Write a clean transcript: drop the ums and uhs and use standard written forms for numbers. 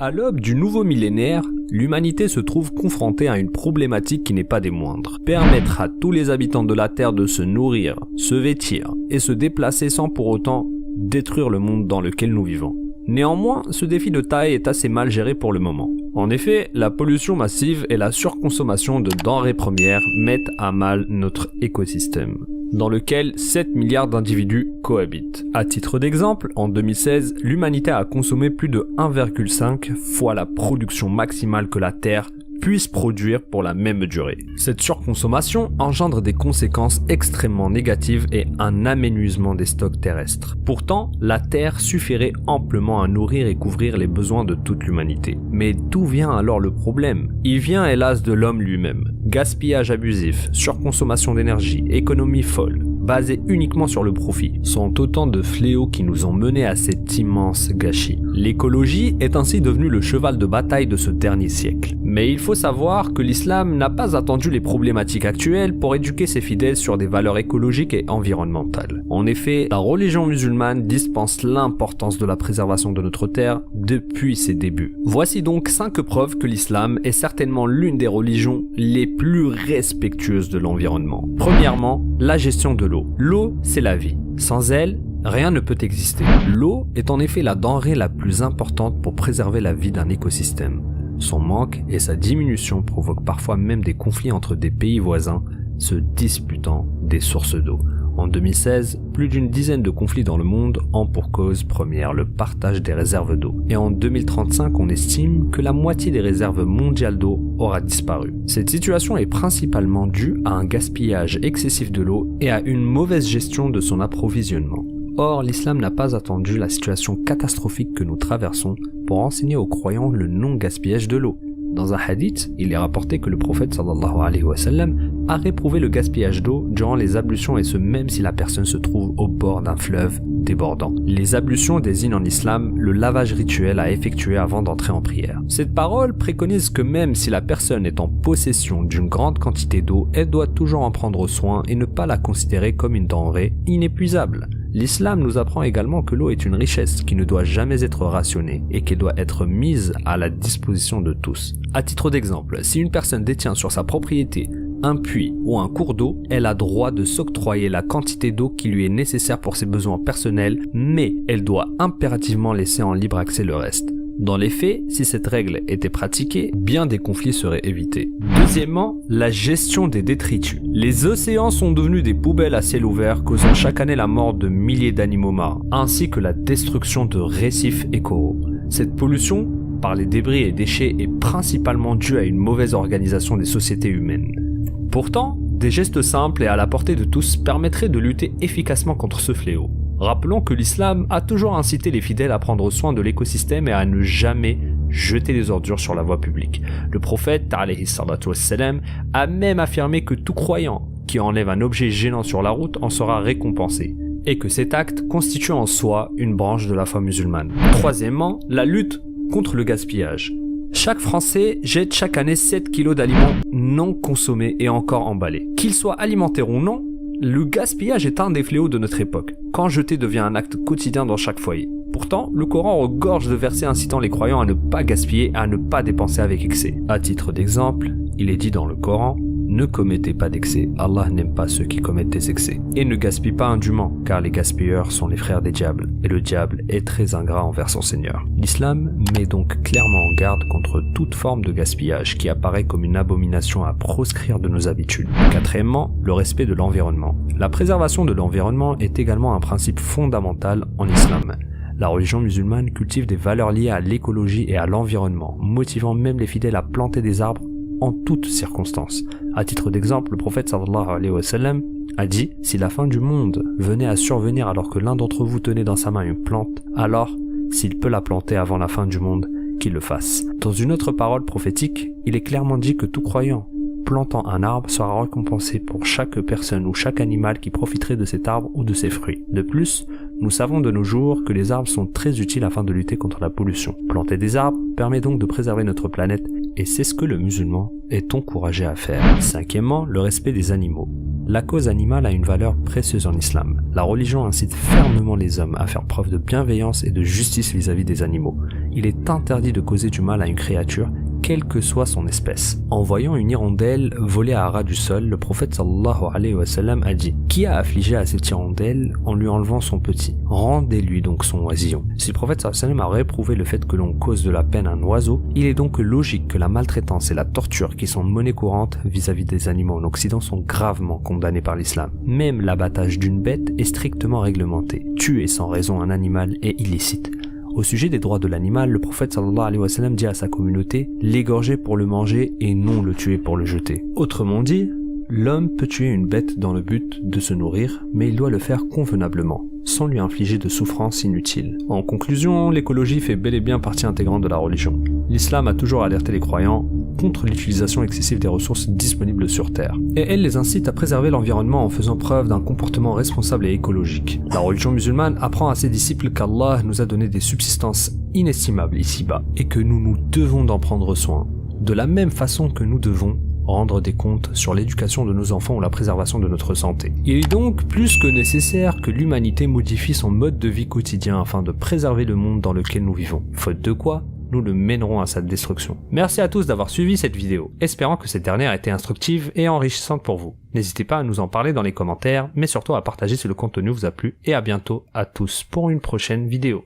À l'aube du nouveau millénaire, l'humanité se trouve confrontée à une problématique qui n'est pas des moindres. Permettre à tous les habitants de la Terre de se nourrir, se vêtir et se déplacer sans pour autant détruire le monde dans lequel nous vivons. Néanmoins, ce défi de taille est assez mal géré pour le moment. En effet, la pollution massive et la surconsommation de denrées premières mettent à mal notre écosystème, dans lequel 7 milliards d'individus cohabitent. À titre d'exemple, en 2016, l'humanité a consommé plus de 1,5 fois la production maximale que la Terre puisse produire pour la même durée. Cette surconsommation engendre des conséquences extrêmement négatives et un amenuisement des stocks terrestres. Pourtant, la Terre suffirait amplement à nourrir et couvrir les besoins de toute l'humanité. Mais d'où vient alors le problème? Il vient hélas de l'homme lui-même. Gaspillage abusif, surconsommation d'énergie, économie folle, basée uniquement sur le profit, sont autant de fléaux qui nous ont menés à cet immense gâchis. L'écologie est ainsi devenue le cheval de bataille de ce dernier siècle. Mais il faut savoir que l'islam n'a pas attendu les problématiques actuelles pour éduquer ses fidèles sur des valeurs écologiques et environnementales. En effet, la religion musulmane dispense l'importance de la préservation de notre terre depuis ses débuts. Voici donc 5 preuves que l'islam est certainement l'une des religions les plus respectueuses de l'environnement. Premièrement, la gestion de l'eau. L'eau, c'est la vie. Sans elle, rien ne peut exister. L'eau est en effet la denrée la plus importante pour préserver la vie d'un écosystème. Son manque et sa diminution provoquent parfois même des conflits entre des pays voisins se disputant des sources d'eau. En 2016, plus d'une dizaine de conflits dans le monde ont pour cause première le partage des réserves d'eau. Et en 2035, on estime que la moitié des réserves mondiales d'eau aura disparu. Cette situation est principalement due à un gaspillage excessif de l'eau et à une mauvaise gestion de son approvisionnement. Or, l'islam n'a pas attendu la situation catastrophique que nous traversons pour enseigner aux croyants le non-gaspillage de l'eau. Dans un hadith, il est rapporté que le prophète sallallahu alayhi wa sallam a réprouvé le gaspillage d'eau durant les ablutions et ce même si la personne se trouve au bord d'un fleuve débordant. Les ablutions désignent en islam le lavage rituel à effectuer avant d'entrer en prière. Cette parole préconise que même si la personne est en possession d'une grande quantité d'eau, elle doit toujours en prendre soin et ne pas la considérer comme une denrée inépuisable. L'islam nous apprend également que l'eau est une richesse qui ne doit jamais être rationnée et qui doit être mise à la disposition de tous. À titre d'exemple, si une personne détient sur sa propriété un puits ou un cours d'eau, elle a droit de s'octroyer la quantité d'eau qui lui est nécessaire pour ses besoins personnels, mais elle doit impérativement laisser en libre accès le reste. Dans les faits, si cette règle était pratiquée, bien des conflits seraient évités. Deuxièmement, la gestion des détritus. Les océans sont devenus des poubelles à ciel ouvert, causant chaque année la mort de milliers d'animaux marins, ainsi que la destruction de récifs et coraux. Cette pollution, par les débris et déchets, est principalement due à une mauvaise organisation des sociétés humaines. Pourtant, des gestes simples et à la portée de tous permettraient de lutter efficacement contre ce fléau. Rappelons que l'islam a toujours incité les fidèles à prendre soin de l'écosystème et à ne jamais jeter les ordures sur la voie publique. Le prophète, alayhi salatu wassalam, a même affirmé que tout croyant qui enlève un objet gênant sur la route en sera récompensé, et que cet acte constitue en soi une branche de la foi musulmane. Troisièmement, la lutte contre le gaspillage. Chaque Français jette chaque année 7 kilos d'aliments non consommés et encore emballés. Qu'ils soient alimentaires ou non, le gaspillage est un des fléaux de notre époque, quand jeter devient un acte quotidien dans chaque foyer. Pourtant, le Coran regorge de versets incitant les croyants à ne pas gaspiller et à ne pas dépenser avec excès. À titre d'exemple, il est dit dans le Coran « Ne commettez pas d'excès, Allah n'aime pas ceux qui commettent des excès. Et ne gaspille pas indûment, car les gaspilleurs sont les frères des diables, et le diable est très ingrat envers son Seigneur. » L'islam met donc clairement en garde contre toute forme de gaspillage qui apparaît comme une abomination à proscrire de nos habitudes. Quatrièmement, le respect de l'environnement. La préservation de l'environnement est également un principe fondamental en islam. La religion musulmane cultive des valeurs liées à l'écologie et à l'environnement, motivant même les fidèles à planter des arbres en toutes circonstances. À titre d'exemple, le prophète sallallahu alayhi wa sallam a dit « Si la fin du monde venait à survenir alors que l'un d'entre vous tenait dans sa main une plante, alors, s'il peut la planter avant la fin du monde, qu'il le fasse. » Dans une autre parole prophétique, il est clairement dit que tout croyant plantant un arbre sera récompensé pour chaque personne ou chaque animal qui profiterait de cet arbre ou de ses fruits. De plus, nous savons de nos jours que les arbres sont très utiles afin de lutter contre la pollution. Planter des arbres permet donc de préserver notre planète et c'est ce que le musulman est encouragé à faire. Cinquièmement, le respect des animaux. La cause animale a une valeur précieuse en islam. La religion incite fermement les hommes à faire preuve de bienveillance et de justice vis-à-vis des animaux. il est interdit de causer du mal à une créature, quelle que soit son espèce. En voyant une hirondelle voler à ras du sol, le prophète sallallahu alayhi wa sallam a dit: qui a affligé à cette hirondelle en lui enlevant son petit? Rendez-lui donc son oisillon. Si le prophète sallallahu alayhi wa sallam a réprouvé le fait que l'on cause de la peine à un oiseau, il est donc logique que la maltraitance et la torture qui sont monnaie courante vis-à-vis des animaux en Occident sont gravement condamnées par l'islam. Même l'abattage d'une bête est strictement réglementé. Tuer sans raison un animal est illicite. Au sujet des droits de l'animal, le prophète sallallahu alayhi wa sallam dit à sa communauté: l'égorger pour le manger et non le tuer pour le jeter. Autrement dit, l'homme peut tuer une bête dans le but de se nourrir, mais il doit le faire convenablement, sans lui infliger de souffrances inutiles. En conclusion, l'écologie fait bel et bien partie intégrante de la religion. L'islam a toujours alerté les croyants contre l'utilisation excessive des ressources disponibles sur Terre, et elle les incite à préserver l'environnement en faisant preuve d'un comportement responsable et écologique. La religion musulmane apprend à ses disciples qu'Allah nous a donné des subsistances inestimables ici-bas, et que nous devons d'en prendre soin, de la même façon que nous devons rendre des comptes sur l'éducation de nos enfants ou la préservation de notre santé. Il est donc plus que nécessaire que l'humanité modifie son mode de vie quotidien afin de préserver le monde dans lequel nous vivons, faute de quoi nous le mènerons à sa destruction. Merci à tous d'avoir suivi cette vidéo, espérant que cette dernière a été instructive et enrichissante pour vous. N'hésitez pas à nous en parler dans les commentaires, mais surtout à partager si le contenu vous a plu, et à bientôt à tous pour une prochaine vidéo.